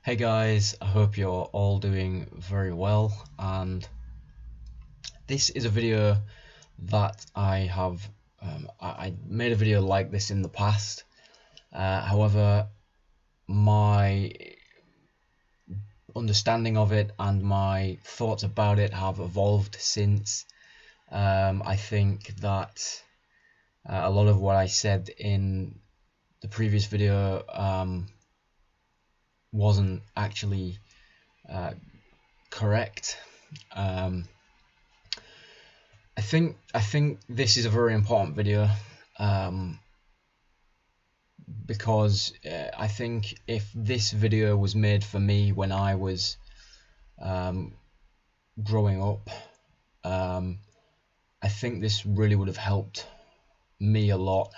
Hey guys, I hope you're all doing very well, and this is a video that I made a video like this in the past. However, my understanding of it and my thoughts about it have evolved since. I think that a lot of what I said in the previous video wasn't actually correct. I think this is a very important video, um, because I think if this video was made for me when I was um, growing up, um, I think this really would have helped me a lot.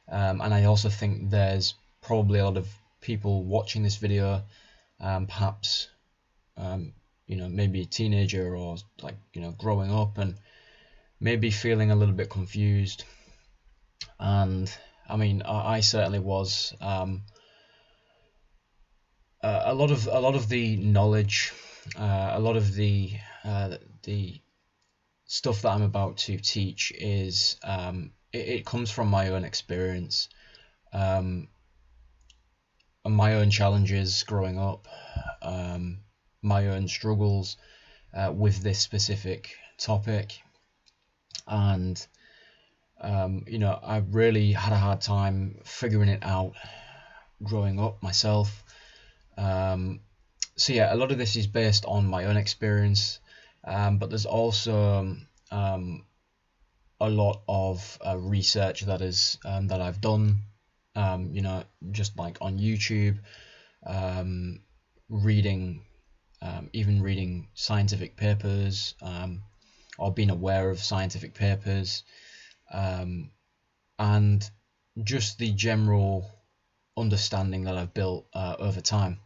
And I also think there's probably a lot of people watching this video, perhaps um, maybe a teenager or growing up and maybe feeling a little bit confused. And I mean, I certainly was. A lot of the knowledge, a lot of the stuff that I'm about to teach is it comes from my own experience, um, and my own challenges growing up, my own struggles with this specific topic, and I really had a hard time figuring it out growing up myself. Um, so yeah, a lot of this is based on my own experience, but there's also a lot of research that I've done, just like on YouTube, um, reading, even reading scientific papers, or being aware of scientific papers, um, and just the general understanding that I've built over time.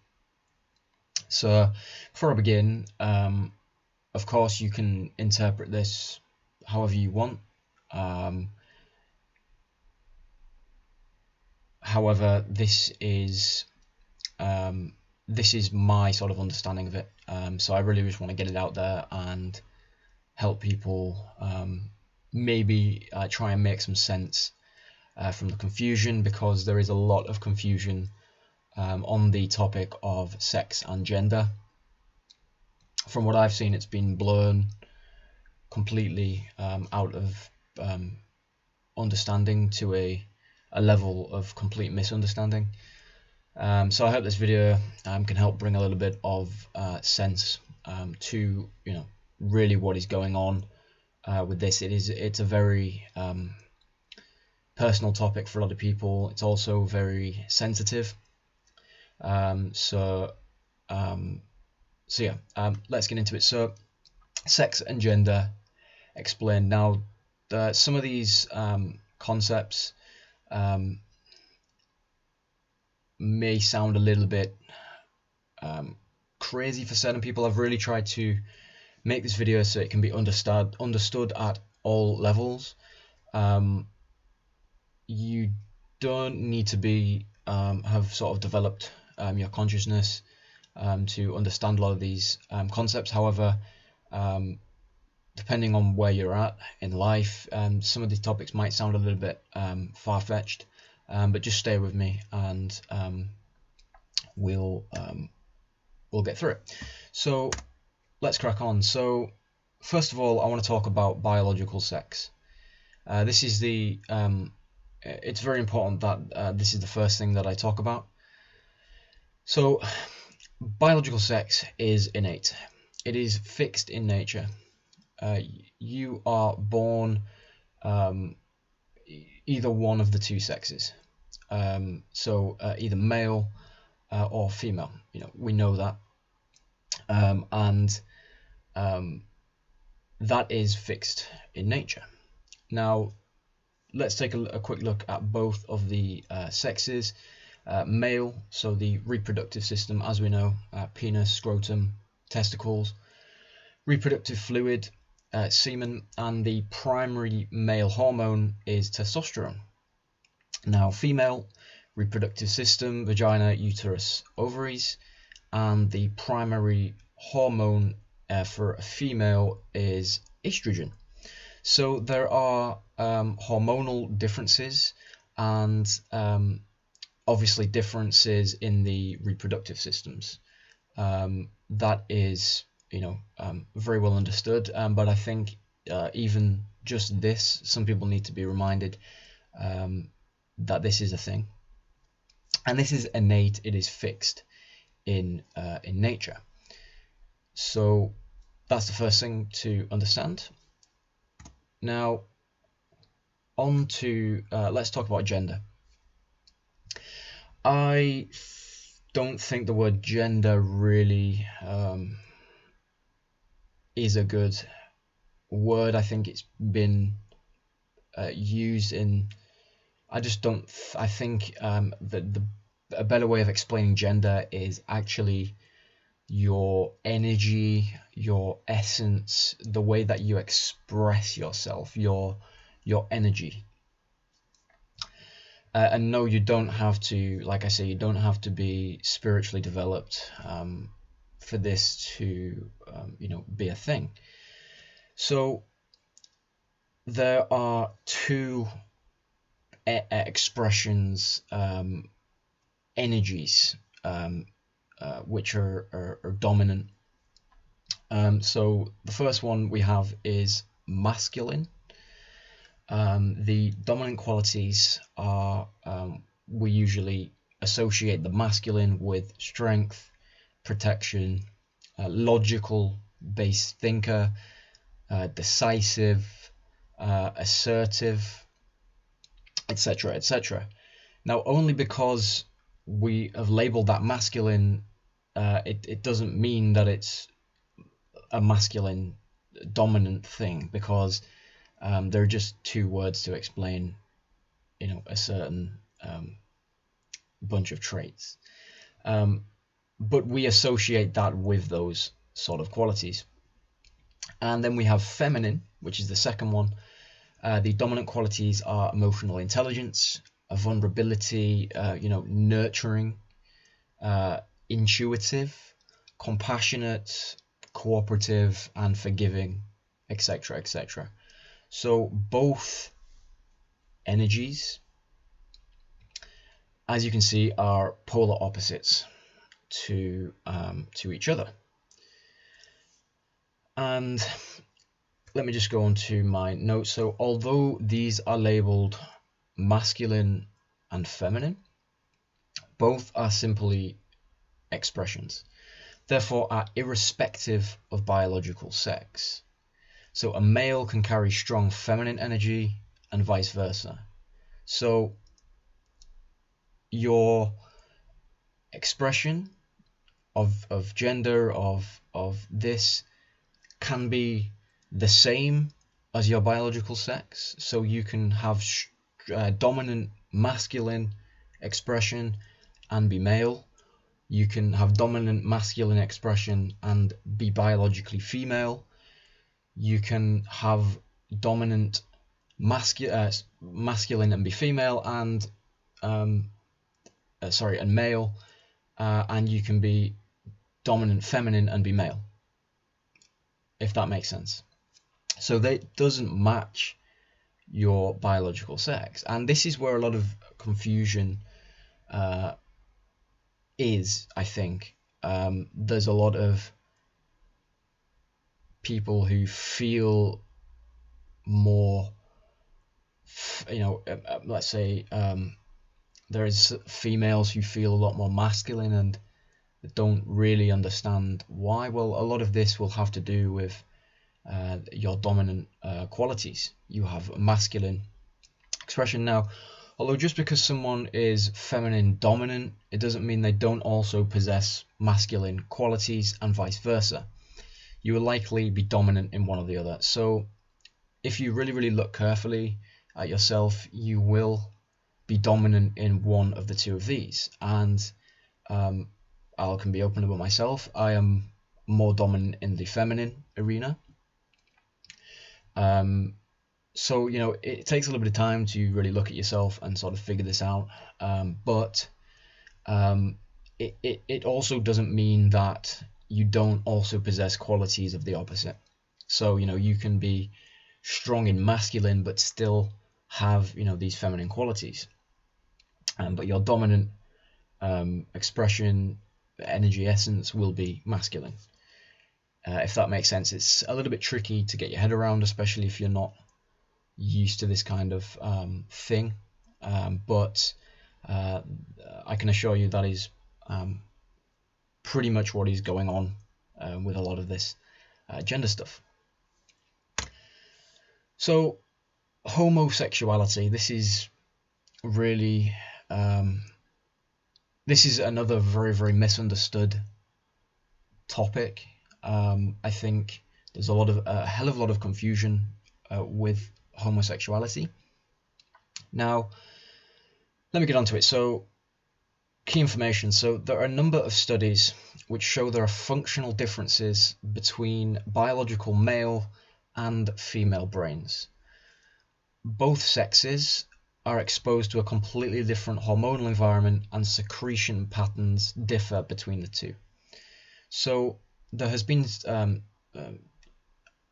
So before I begin, of course you can interpret this however you want. Um, However, this is my sort of understanding of it. So I really just want to get it out there and help people, maybe try and make some sense from the confusion, because there is a lot of confusion on the topic of sex and gender. From what I've seen, it's been blown completely out of understanding to a level of complete misunderstanding. So I hope this video can help bring a little bit of sense to really what is going on with this. It's a very personal topic for a lot of people. It's also very sensitive. So yeah, let's get into it. So sex and gender explained. Now, some of these concepts may sound a little bit crazy for certain people. I've really tried to make this video so it can be understood at all levels. You don't need to be have sort of developed your consciousness to understand a lot of these concepts. However, depending on where you're at in life, some of these topics might sound a little bit far-fetched, but just stay with me and we'll get through it. So let's crack on. So first of all, I want to talk about biological sex. This is it's very important that this is the first thing that I talk about. So biological sex is innate. It is fixed in nature. You are born either one of the two sexes. So either male or female. We know that. And that is fixed in nature. Now, let's take a quick look at both of the sexes. Male, so the reproductive system, as we know, penis, scrotum, testicles, reproductive fluid, semen, and the primary male hormone is testosterone. Now, female, reproductive system, vagina, uterus, ovaries, and the primary hormone for a female is estrogen. So there are hormonal differences and obviously differences in the reproductive systems. That is, very well understood. But I think even just this, some people need to be reminded that this is a thing, and this is innate. It is fixed in nature. So that's the first thing to understand. Now, on to let's talk about gender. I don't think the word gender really is a good word. I think it's been used in. I just don't. I think that a better way of explaining gender is actually your energy, your essence, the way that you express yourself, your energy. And no, you don't have to, like I say, you don't have to be spiritually developed for this to, be a thing. So there are two expressions, energies, which are dominant. So the first one we have is masculine. The dominant qualities are, we usually associate the masculine with strength, protection, logical based thinker, decisive, assertive, etc., etc. Now, only because we have labeled that masculine, it doesn't mean that it's a masculine dominant thing, because there are just two words to explain, a certain bunch of traits. But we associate that with those sort of qualities. And then we have feminine, which is the second one. The dominant qualities are emotional intelligence, vulnerability, nurturing, intuitive, compassionate, cooperative, and forgiving, etc., etc. So both energies, as you can see, are polar opposites to each other. And let me just go on to my notes. So although these are labeled masculine and feminine, both are simply expressions, therefore are irrespective of biological sex. So a male can carry strong feminine energy and vice versa. So your expression of gender, of this, can be the same as your biological sex. So you can have dominant masculine expression and be male. You can have dominant masculine expression and be biologically female. You can have dominant masculine and be female, and and male, and you can be dominant feminine and be male, if that makes sense. So that doesn't match your biological sex, and this is where a lot of confusion is, I think. There's a lot of people who feel more, let's say, there is females who feel a lot more masculine and don't really understand why. Well, a lot of this will have to do with your dominant qualities. You have a masculine expression. Now, although just because someone is feminine dominant, it doesn't mean they don't also possess masculine qualities, and vice versa. You will likely be dominant in one or the other. So if you really, really look carefully at yourself, you will be dominant in one of the two of these. And I can be open about myself. I am more dominant in the feminine arena. So, it takes a little bit of time to really look at yourself and sort of figure this out. But it also doesn't mean that you don't also possess qualities of the opposite. So, you can be strong in masculine but still have, these feminine qualities. But your dominant expression, energy, essence will be masculine. If that makes sense. It's a little bit tricky to get your head around, especially if you're not used to this kind of thing. But I can assure you that is pretty much what is going on with a lot of this gender stuff. So, homosexuality, this is really this is another very, very misunderstood topic. I think there's a hell of a lot of confusion with homosexuality. Now, let me get onto it. So, key information. So, there are a number of studies which show there are functional differences between biological male and female brains. Both sexes are exposed to a completely different hormonal environment, and secretion patterns differ between the two. So there has been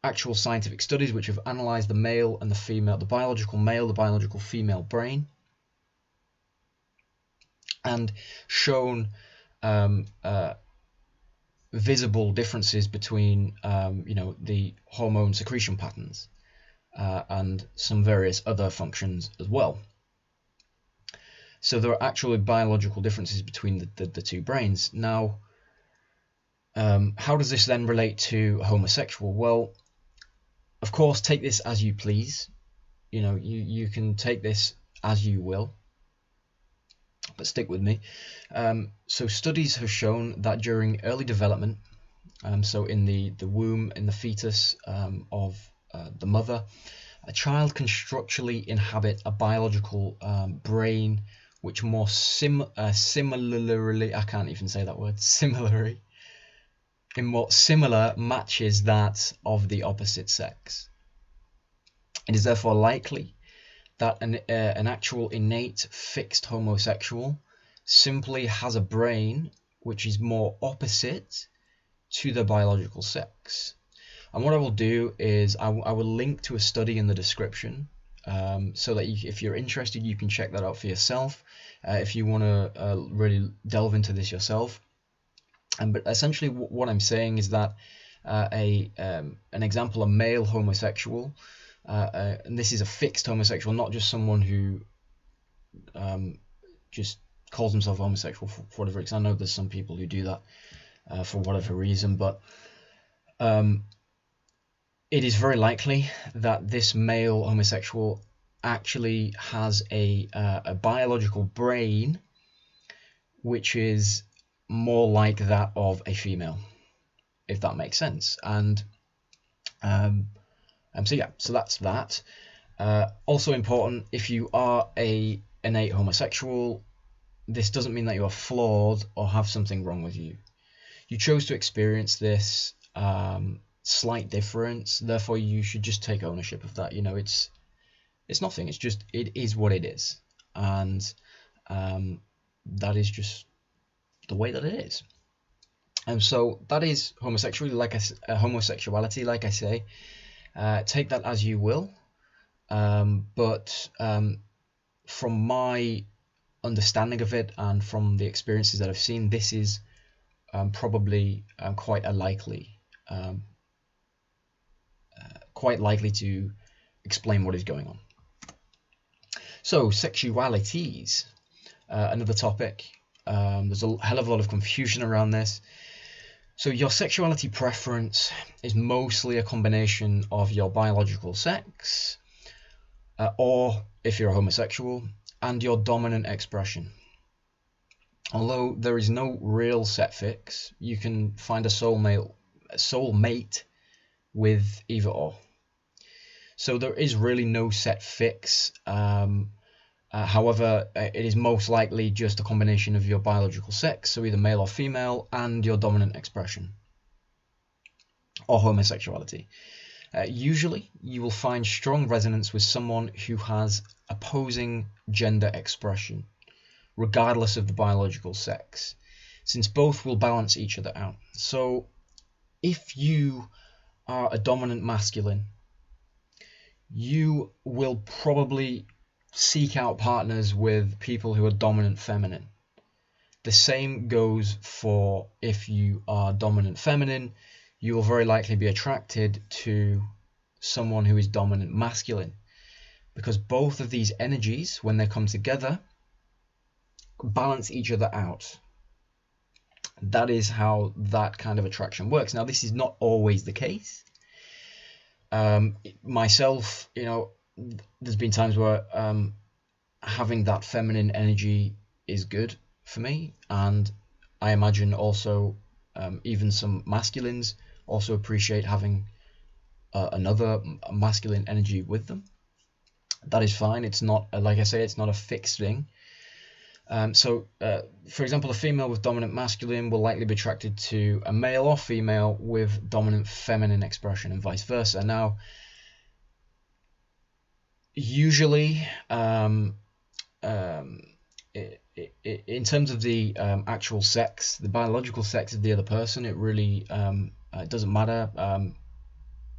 actual scientific studies which have analysed the male and the female, the biological male, the biological female brain, and shown visible differences between the hormone secretion patterns and some various other functions as well. So there are actually biological differences between the two brains. Now, how does this then relate to homosexual? Well, of course, take this as you please. You can take this as you will, but stick with me. So studies have shown that during early development, so in the womb, in the fetus of the mother, a child can structurally inhabit a biological brain which more similarly, I can't even say that word, similarly, in what similar matches that of the opposite sex. It is therefore likely that an actual innate fixed homosexual simply has a brain which is more opposite to the biological sex. And what I will do is I will link to a study in the description, so that if you're interested, you can check that out for yourself. If you want to really delve into this yourself. But essentially, what I'm saying is that an example, a male homosexual, and this is a fixed homosexual, not just someone who just calls himself homosexual for whatever reason. I know there's some people who do that for whatever reason, but it is very likely that this male homosexual actually has a biological brain which is more like that of a female, if that makes sense. And so that's that. Also important, if you are a innate homosexual, this doesn't mean that you are flawed or have something wrong with you. You chose to experience this slight difference, therefore you should just take ownership of that. It's nothing, it is what it is, and that is just the way that it is. And so that is homosexuality, like I say. Take that as you will, but from my understanding of it and from the experiences that I've seen, this is probably quite likely to explain what is going on. So, sexualities, another topic. There's a hell of a lot of confusion around this. So your sexuality preference is mostly a combination of your biological sex, or if you're a homosexual, and your dominant expression. Although there is no real set fix, you can find a soulmate with either or. So there is really no set fix. However, it is most likely just a combination of your biological sex, so either male or female, and your dominant expression, or homosexuality. Usually, you will find strong resonance with someone who has opposing gender expression, regardless of the biological sex. since both will balance each other out. So if you are a dominant masculine, you will probably seek out partners with people who are dominant feminine. The same goes for if you are dominant feminine, you will very likely be attracted to someone who is dominant masculine, because both of these energies, when they come together, balance each other out. That is how that kind of attraction works. Now, this is not always the case. Myself, there's been times where having that feminine energy is good for me, and I imagine also even some masculines also appreciate having another masculine energy with them. That is fine. It's not, like I say, it's not a fixed thing. For example, a female with dominant masculine will likely be attracted to a male or female with dominant feminine expression, and vice versa. Now, usually, in terms of the actual sex, the biological sex of the other person, it really it doesn't matter.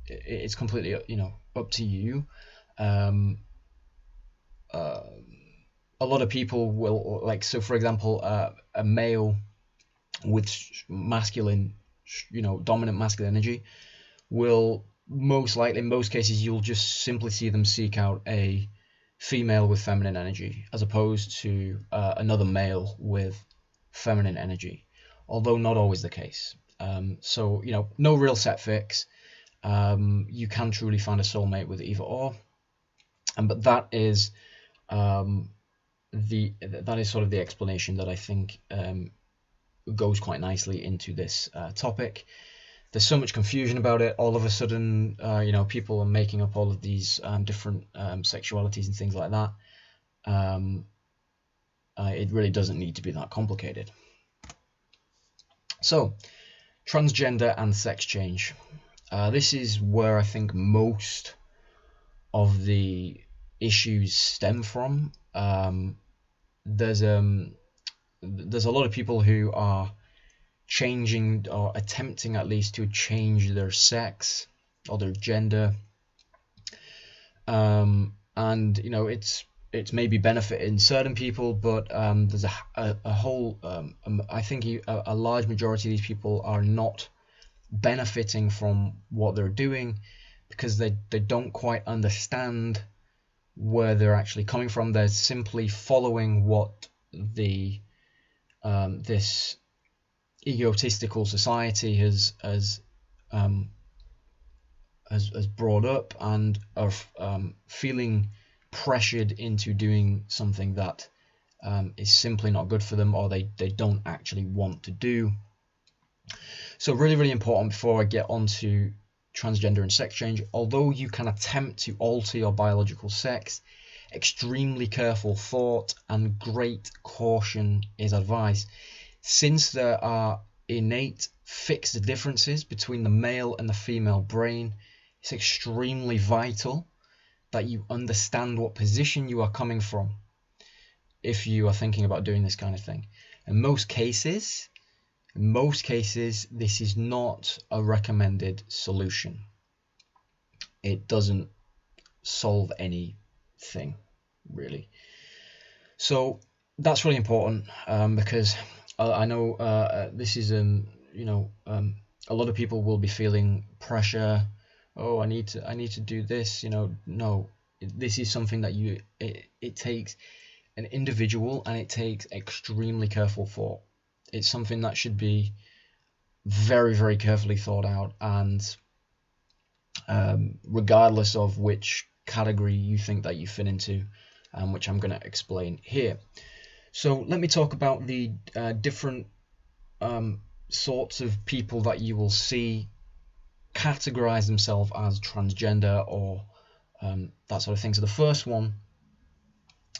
It's completely, up to you. A lot of people will, so for example, a male with masculine, dominant masculine energy will most likely, in most cases, you'll just simply see them seek out a female with feminine energy as opposed to another male with feminine energy, although not always the case. So, no real set fix. You can truly find a soulmate with either or, but that is sort of the explanation that I think goes quite nicely into this topic. There's so much confusion about it. All of a sudden, people are making up all of these different sexualities and things like that. It really doesn't need to be that complicated. So, transgender and sex change. This is where I think most of the issues stem from. There's a lot of people who are changing, or attempting at least to change, their sex or their gender, and it's maybe benefiting certain people, but there's a whole I think a large majority of these people are not benefiting from what they're doing because they don't quite understand where they're actually coming from. They're simply following what this egotistical society has brought up, and are feeling pressured into doing something that is simply not good for them, or they don't actually want to do. So really, really important, before I get onto transgender and sex change, although you can attempt to alter your biological sex, extremely careful thought and great caution is advised, since there are innate fixed differences between the male and the female brain. It's extremely vital that you understand what position you are coming from if you are thinking about doing this kind of thing. In most cases, this is not a recommended solution. It doesn't solve anything, really. So that's really important, because I know this is a lot of people will be feeling pressure. Oh, I need to do this. No, this is something that it takes an individual, and it takes extremely careful thought. It's something that should be very, very carefully thought out, and regardless of which category you think that you fit into, which I'm going to explain here. So let me talk about the different sorts of people that you will see categorize themselves as transgender, or that sort of thing. So the first one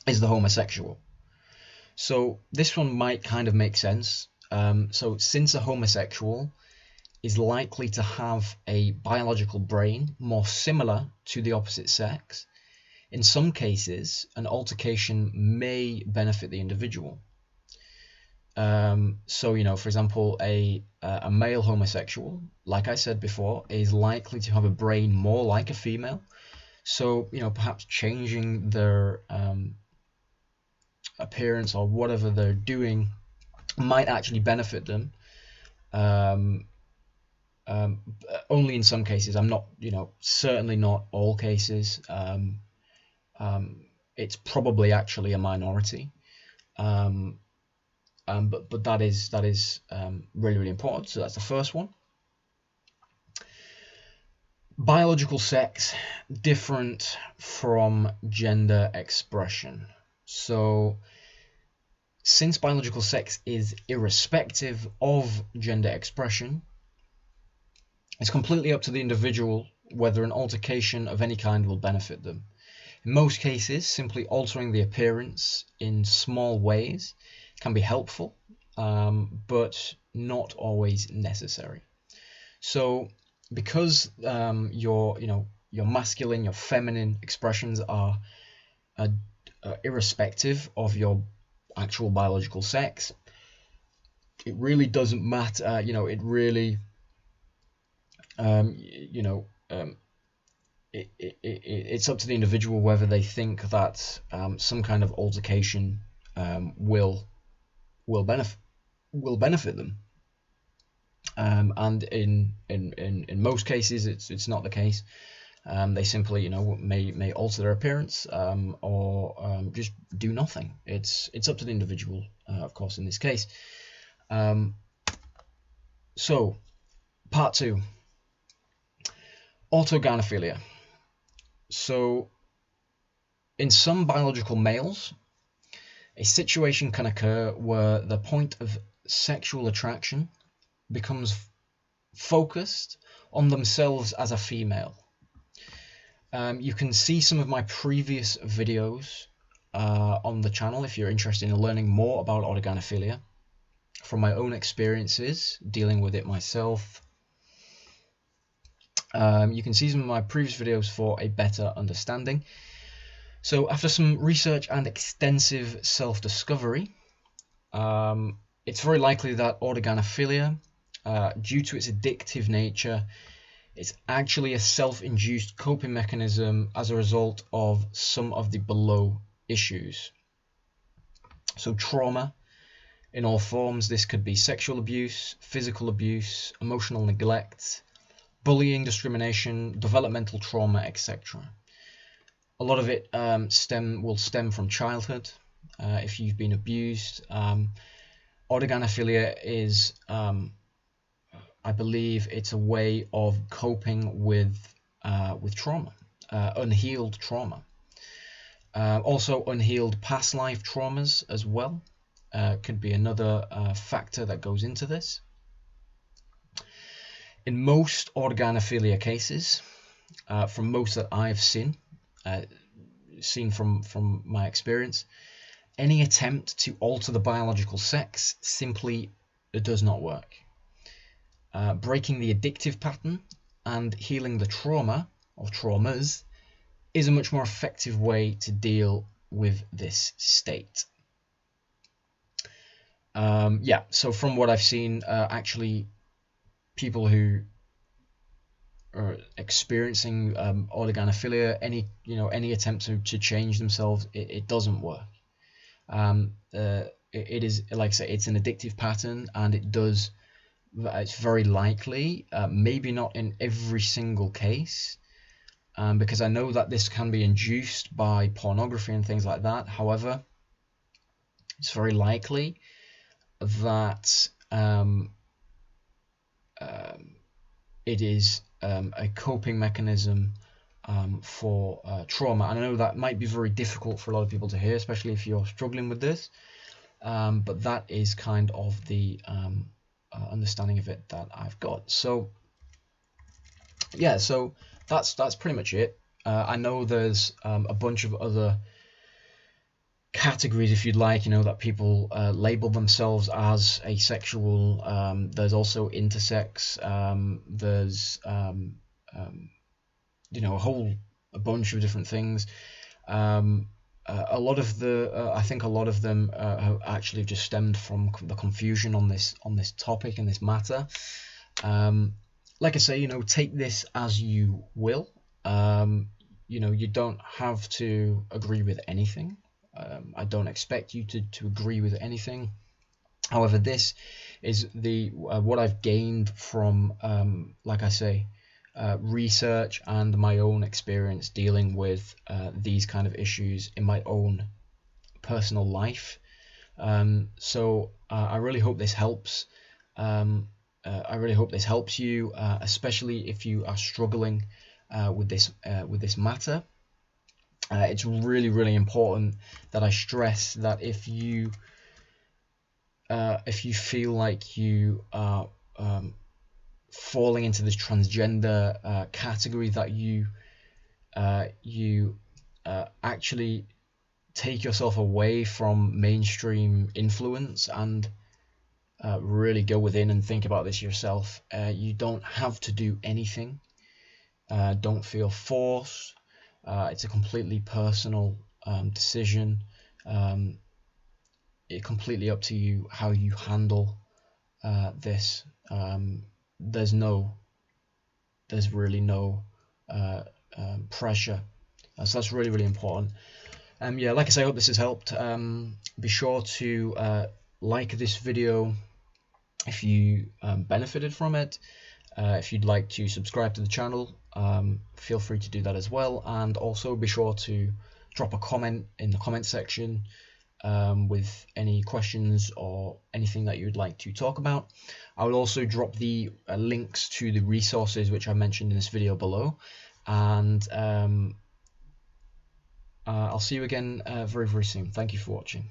is the homosexual. So this one might kind of make sense. So since a homosexual is likely to have a biological brain more similar to the opposite sex, in some cases an altercation may benefit the individual. So, for example, a male homosexual, like I said before, is likely to have a brain more like a female. So, perhaps changing their appearance or whatever they're doing might actually benefit them. Um, Only in some cases. I'm not, certainly not all cases. Um, it's probably actually a minority. Um, but that is really, really important. So that's the first one. Biological sex different from gender expression. So since biological sex is irrespective of gender expression, it's completely up to the individual whether an altercation of any kind will benefit them. In most cases, simply altering the appearance in small ways can be helpful, but not always necessary. So, because your masculine, your feminine expressions are uh, irrespective of your actual biological sex, it really doesn't matter. It really, um, you know, um, it's up to the individual whether they think that some kind of altercation will benefit them. And in most cases, it's not the case. They simply, may alter their appearance, or just do nothing. It's up to the individual, of course, in this case. So, part two, autogynephilia. So, in some biological males, a situation can occur where the point of sexual attraction becomes focused on themselves as a female. You can see some of my previous videos on the channel if you're interested in learning more about autogynephilia from my own experiences dealing with it myself. You can see some of my previous videos for a better understanding. So after some research and extensive self-discovery, it's very likely that autogynephilia, due to its addictive nature, it's actually a self-induced coping mechanism as a result of some of the below issues. So trauma in all forms. This could be sexual abuse, physical abuse, emotional neglect, bullying, discrimination, developmental trauma, etc. A lot of it will stem from childhood. If you've been abused, autogynephilia is, I believe, it's a way of coping with trauma, unhealed trauma. Also, unhealed past life traumas as well could be another factor that goes into this. In most autogynephilia cases, from most that I've seen from my experience, any attempt to alter the biological sex simply does not work. Breaking the addictive pattern and healing the trauma or traumas is a much more effective way to deal with this state. So from what I've seen, actually, people who are experiencing autogynephilia, any attempt to change themselves, it doesn't work. It is, like I say, it's an addictive pattern, and it's very likely, maybe not in every single case, because I know that this can be induced by pornography and things like that. However, it's very likely that it is a coping mechanism for trauma. And I know that might be very difficult for a lot of people to hear, especially if you're struggling with this, but that is kind of the understanding of it that I've got. So yeah, so that's pretty much it. I know there's a bunch of other categories, if you'd like, that people label themselves as asexual. There's also intersex. There's a bunch of different things. a lot of the I think a lot of them have actually just stemmed from the confusion on this topic and this matter. Like I say, take this as you will. You don't have to agree with anything. I don't expect you to agree with anything. However, this is the what I've gained from, like I say, research and my own experience dealing with these kind of issues in my own personal life. So I really hope this helps. I really hope this helps you, especially if you are struggling with this matter. It's really, really important that I stress that if you feel like you are falling into this transgender category, that you actually take yourself away from mainstream influence and really go within and think about this yourself. You don't have to do anything. Don't feel forced. It's a completely personal decision. It's completely up to you how you handle this. There's really no pressure. So that's really, really important. Yeah, like I say, I hope this has helped. Be sure to like this video if you benefited from it. If you'd like to subscribe to the channel, feel free to do that as well. And also be sure to drop a comment in the comment section with any questions or anything that you'd like to talk about. I will also drop the links to the resources which I mentioned in this video below. And I'll see you again very, very soon. Thank you for watching.